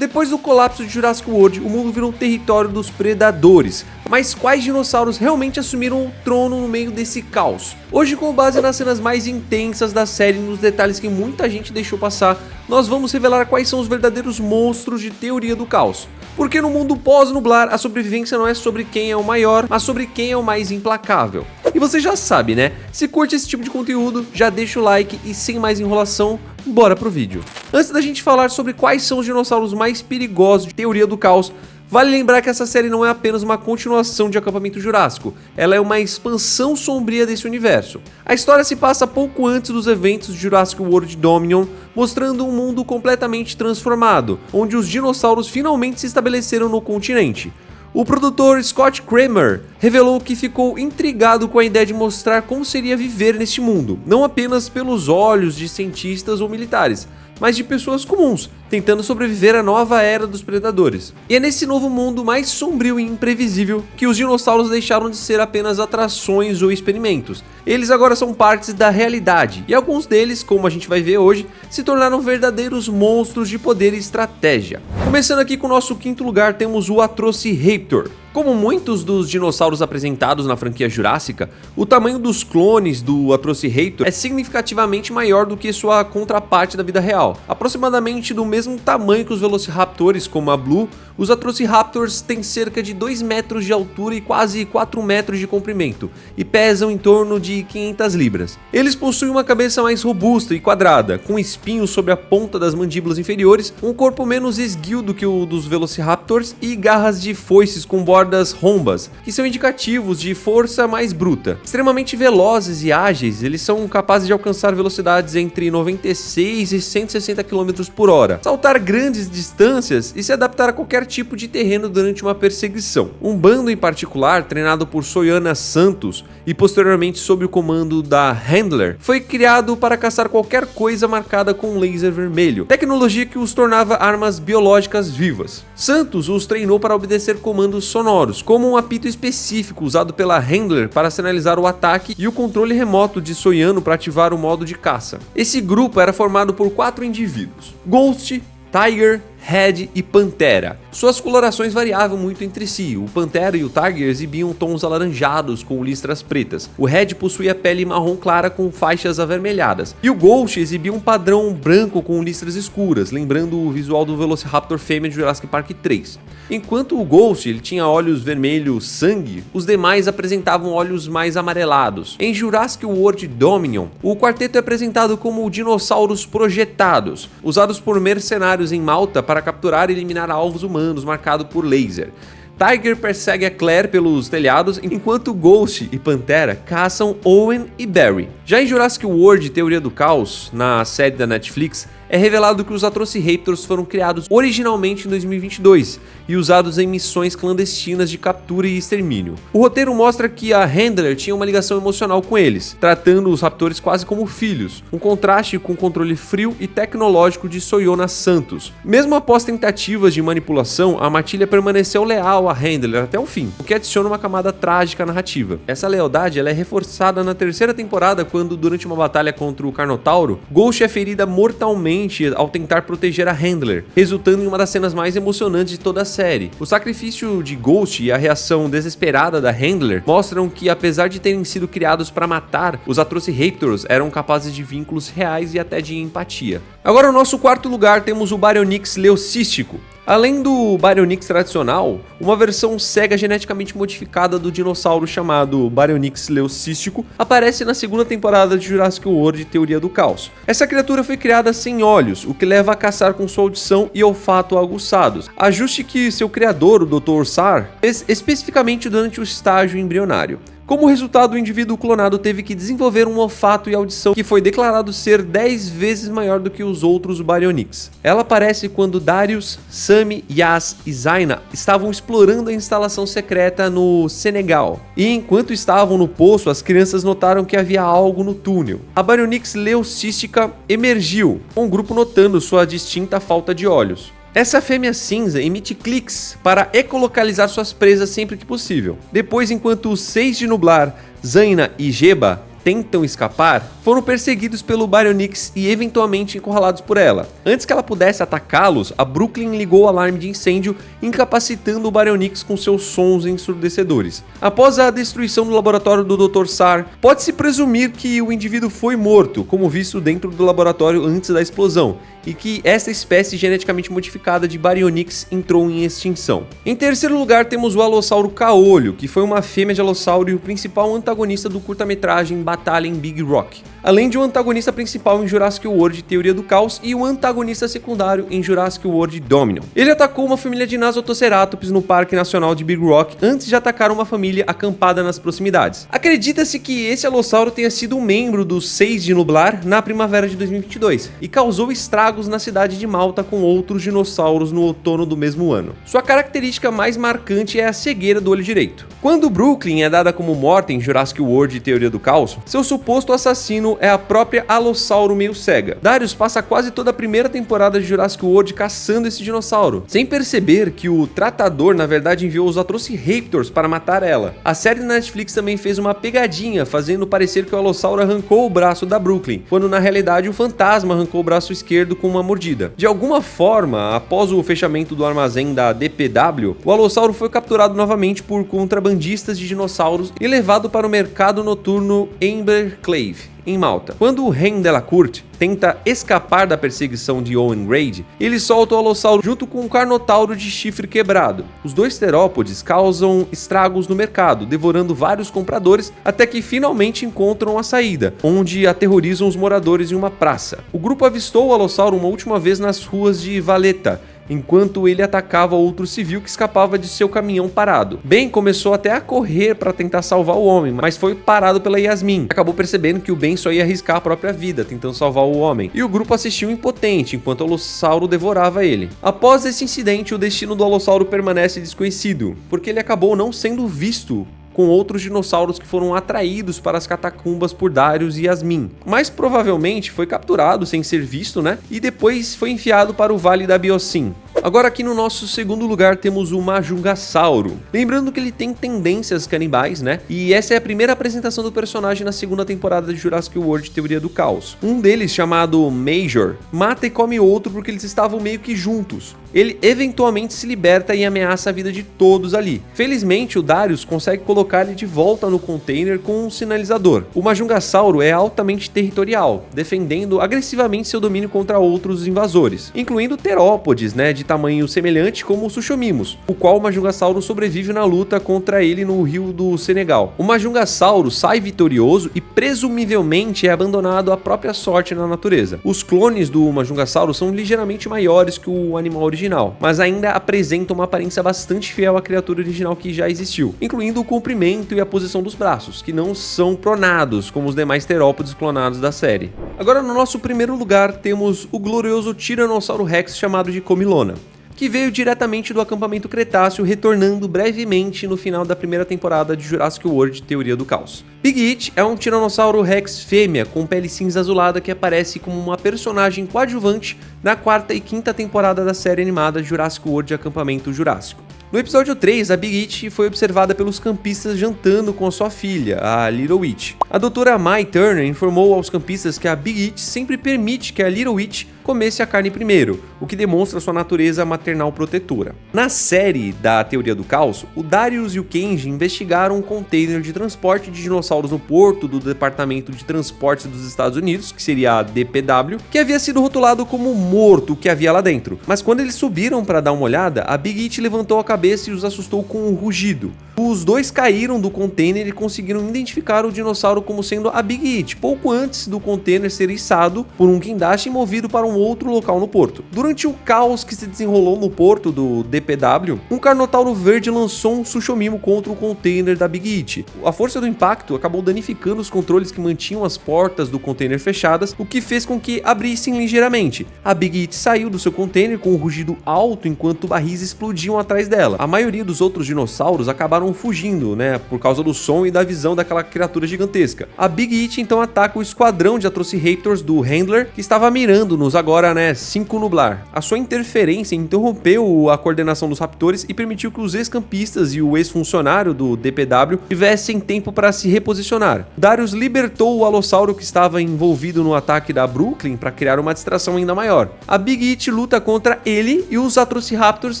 Depois do colapso de Jurassic World, o mundo virou um território dos predadores. Mas quais dinossauros realmente assumiram o trono no meio desse caos? Hoje, com base nas cenas mais intensas da série e nos detalhes que muita gente deixou passar, nós vamos revelar quais são os verdadeiros monstros de teoria do caos. Porque no mundo pós-nublar, a sobrevivência não é sobre quem é o maior, mas sobre quem é o mais implacável. E você já sabe, né? Se curte esse tipo de conteúdo, já deixa o like e sem mais enrolação, bora pro vídeo. Antes da gente falar sobre quais são os dinossauros mais perigosos de teoria do caos, vale lembrar que essa série não é apenas uma continuação de Acampamento Jurássico, ela é uma expansão sombria desse universo. A história se passa pouco antes dos eventos de Jurassic World Dominion, mostrando um mundo completamente transformado, onde os dinossauros finalmente se estabeleceram no continente. O produtor Scott Kramer revelou que ficou intrigado com a ideia de mostrar como seria viver neste mundo, não apenas pelos olhos de cientistas ou militares, mas de pessoas comuns, tentando sobreviver à nova era dos predadores. E é nesse novo mundo mais sombrio e imprevisível que os dinossauros deixaram de ser apenas atrações ou experimentos. Eles agora são partes da realidade, e alguns deles, como a gente vai ver hoje, se tornaram verdadeiros monstros de poder e estratégia. Começando aqui com o nosso quinto lugar, temos o Atrociraptor. Como muitos dos dinossauros apresentados na franquia Jurássica, o tamanho dos clones do Atrociraptor é significativamente maior do que sua contraparte da vida real. Aproximadamente do mesmo tamanho que os Velociraptors, como a Blue, os Atrociraptors têm cerca de 2 metros de altura e quase 4 metros de comprimento, e pesam em torno de 500 libras. Eles possuem uma cabeça mais robusta e quadrada, com espinhos sobre a ponta das mandíbulas inferiores, um corpo menos esguio do que o dos Velociraptors e garras de foices com bordas rombas, que são indicativos de força mais bruta. Extremamente velozes e ágeis, eles são capazes de alcançar velocidades entre 96 e 160 km por hora, saltar grandes distâncias e se adaptar a qualquer tipo de terreno durante uma perseguição. Um bando em particular, treinado por Soyana Santos e posteriormente sob o comando da Handler, foi criado para caçar qualquer coisa marcada com um laser vermelho, tecnologia que os tornava armas biológicas vivas. Santos os treinou para obedecer comandos sonoros, como um apito específico usado pela Handler para sinalizar o ataque e o controle remoto de Soyano para ativar o modo de caça. Esse grupo era formado por 4 indivíduos: Ghost, Tiger, Red e Pantera. Suas colorações variavam muito entre si. O Pantera e o Tiger exibiam tons alaranjados com listras pretas. O Red possuía pele marrom clara com faixas avermelhadas. E o Ghost exibia um padrão branco com listras escuras, lembrando o visual do Velociraptor fêmea de Jurassic Park 3. Enquanto o Ghost ele tinha olhos vermelhos sangue, os demais apresentavam olhos mais amarelados. Em Jurassic World Dominion, o quarteto é apresentado como dinossauros projetados, usados por mercenários em Malta para capturar e eliminar alvos humanos marcados por laser. Tiger persegue a Claire pelos telhados, enquanto Ghost e Pantera caçam Owen e Barry. Já em Jurassic World Teoria do Caos, na série da Netflix, é revelado que os Atrociraptors foram criados originalmente em 2022 e usados em missões clandestinas de captura e extermínio. O roteiro mostra que a Handler tinha uma ligação emocional com eles, tratando os raptores quase como filhos, um contraste com o controle frio e tecnológico de Soyana Santos. Mesmo após tentativas de manipulação, a matilha permaneceu leal a Handler até o fim, o que adiciona uma camada trágica à narrativa. Essa lealdade ela é reforçada na terceira temporada, quando, durante uma batalha contra o Carnotauro, Ghost é ferida mortalmente ao tentar proteger a Handler, resultando em uma das cenas mais emocionantes de toda a série. O sacrifício de Ghost e a reação desesperada da Handler mostram que, apesar de terem sido criados para matar, os Atrociraptors eram capazes de vínculos reais e até de empatia. Agora, no nosso quarto lugar, temos o Baryonyx leucístico. Além do Baryonyx tradicional, uma versão cega geneticamente modificada do dinossauro chamado Baryonyx leucístico aparece na segunda temporada de Jurassic World Teoria do Caos. Essa criatura foi criada sem olhos, o que leva a caçar com sua audição e olfato aguçados, ajuste que seu criador, o Dr. Sarr, fez especificamente durante o estágio embrionário. Como resultado, o indivíduo clonado teve que desenvolver um olfato e audição que foi declarado ser 10 vezes maior do que os outros Baryonyx. Ela aparece quando Darius, Sammy, Yas e Zaina estavam explorando a instalação secreta no Senegal. E enquanto estavam no poço, as crianças notaram que havia algo no túnel. A Baryonyx leucística emergiu, com o grupo notando sua distinta falta de olhos. Essa fêmea cinza emite cliques para ecolocalizar suas presas sempre que possível. Depois, enquanto os 6 de Nublar, Zaina e Jeba tentam escapar, foram perseguidos pelo Baryonyx e eventualmente encurralados por ela. Antes que ela pudesse atacá-los, a Brooklyn ligou o alarme de incêndio, incapacitando o Baryonyx com seus sons ensurdecedores. Após a destruição do laboratório do Dr. Sarr, pode-se presumir que o indivíduo foi morto, como visto dentro do laboratório antes da explosão, e que essa espécie geneticamente modificada de Baryonyx entrou em extinção. Em terceiro lugar temos o Alossauro Caolho, que foi uma fêmea de alossauro e o principal antagonista do curta-metragem Batalha em Big Rock, além de um antagonista principal em Jurassic World Teoria do Caos e um antagonista secundário em Jurassic World Dominion. Ele atacou uma família de Nasotoceratops no Parque Nacional de Big Rock antes de atacar uma família acampada nas proximidades. Acredita-se que esse alossauro tenha sido um membro dos Seis de Nublar na primavera de 2022 e causou estragos na cidade de Malta com outros dinossauros no outono do mesmo ano. Sua característica mais marcante é a cegueira do olho direito. Quando Brooklyn é dada como morta em Jurassic World Teoria do Caos, seu suposto assassino é a própria Alossauro meio cega. Darius passa quase toda a primeira temporada de Jurassic World caçando esse dinossauro, sem perceber que o tratador na verdade enviou os Atrociraptors para matar ela. A série da Netflix também fez uma pegadinha, fazendo parecer que o Alossauro arrancou o braço da Brooklyn, quando na realidade o fantasma arrancou o braço esquerdo com uma mordida. De alguma forma, após o fechamento do armazém da DPW, o Alossauro foi capturado novamente por contrabandistas de dinossauros e levado para o mercado noturno Amberclave, em Malta. Quando o Ren Delacourt tenta escapar da perseguição de Owen Grady, ele solta o Alossauro junto com um Carnotauro de chifre quebrado. Os dois terópodes causam estragos no mercado, devorando vários compradores, até que finalmente encontram a saída, onde aterrorizam os moradores em uma praça. O grupo avistou o Alossauro uma última vez nas ruas de Valletta, enquanto ele atacava outro civil que escapava de seu caminhão parado. Ben começou até a correr para tentar salvar o homem, mas foi parado pela Yasmin. Acabou percebendo que o Ben só ia arriscar a própria vida tentando salvar o homem, e o grupo assistiu impotente enquanto o Alossauro devorava ele. Após esse incidente, o destino do Alossauro permanece desconhecido, porque ele acabou não sendo visto com outros dinossauros que foram atraídos para as catacumbas por Darius e Yasmin. Mas provavelmente foi capturado sem ser visto, né? E depois foi enfiado para o Vale da Biosyn. Agora aqui no nosso segundo lugar temos o Majungasauro. Lembrando que ele tem tendências canibais, né? E essa é a primeira apresentação do personagem na segunda temporada de Jurassic World Teoria do Caos. Um deles, chamado Major, mata e come outro porque eles estavam meio que juntos. Ele eventualmente se liberta e ameaça a vida de todos ali. Felizmente, o Darius consegue colocar ele de volta no container com um sinalizador. O Majungasauro é altamente territorial, defendendo agressivamente seu domínio contra outros invasores, incluindo terópodes, né, de tamanho semelhante como o Suchomimus, o qual o Majungasauro sobrevive na luta contra ele no rio do Senegal. O Majungasauro sai vitorioso e presumivelmente é abandonado à própria sorte na natureza. Os clones do Majungasauro são ligeiramente maiores que o animal original, mas ainda apresentam uma aparência bastante fiel à criatura original que já existiu, incluindo o comprimento e a posição dos braços, que não são pronados como os demais terópodes clonados da série. Agora no nosso primeiro lugar temos o glorioso Tiranossauro Rex chamado de Comilona, que veio diretamente do acampamento Cretáceo, retornando brevemente no final da primeira temporada de Jurassic World Teoria do Caos. Big It é um Tiranossauro Rex fêmea com pele cinza azulada que aparece como uma personagem coadjuvante na quarta e quinta temporada da série animada Jurassic World Acampamento Jurássico. No episódio 3, a Big It foi observada pelos campistas jantando com a sua filha, a Little It. A doutora Mai Turner informou aos campistas que a Big It sempre permite que a Little It comesse a carne primeiro, o que demonstra sua natureza maternal protetora. Na série da Teoria do Caos, o Darius e o Kenji investigaram um container de transporte de dinossauros no porto do Departamento de Transportes dos Estados Unidos, que seria a DPW, que havia sido rotulado como morto o que havia lá dentro. Mas quando eles subiram para dar uma olhada, a Big It levantou a cabeça e os assustou com um rugido. Os dois caíram do container e conseguiram identificar o dinossauro como sendo a Big It, pouco antes do container ser içado por um guindaste e movido para um outro local no porto. Durante o caos que se desenrolou no porto do DPW, um Carnotauro verde lançou um Suchomimo contra o container da Big It. A força do impacto acabou danificando os controles que mantinham as portas do container fechadas, o que fez com que abrissem ligeiramente. A Big It saiu do seu container com um rugido alto enquanto barris explodiam atrás dela. A maioria dos outros dinossauros acabaram fugindo, né, por causa do som e da visão daquela criatura gigantesca. A Big It então ataca o esquadrão de Atrociraptors do Handler, que estava mirando nos agora, né, 5 nublar. A sua interferência interrompeu a coordenação dos raptores e permitiu que os ex-campistas e o ex-funcionário do DPW tivessem tempo para se reposicionar. Darius libertou o alossauro que estava envolvido no ataque da Brooklyn para criar uma distração ainda maior. A Big Hit luta contra ele e os Atrociraptors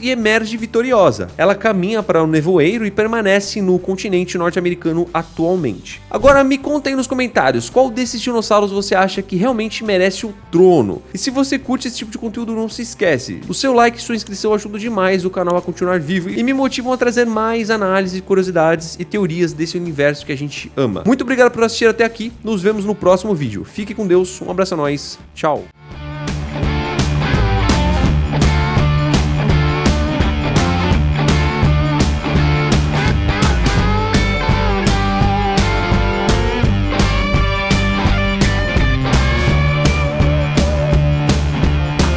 e emerge vitoriosa. Ela caminha para o nevoeiro e permanece no continente norte-americano atualmente. Agora me conta aí nos comentários qual desses dinossauros você acha que realmente merece o trono. E se você curte esse tipo de conteúdo, não se esquece, o seu like e sua inscrição ajudam demais o canal a continuar vivo e me motivam a trazer mais análises, curiosidades e teorias desse universo que a gente ama. Muito obrigado por assistir até aqui, nos vemos no próximo vídeo. Fique com Deus, um abraço a nós, tchau!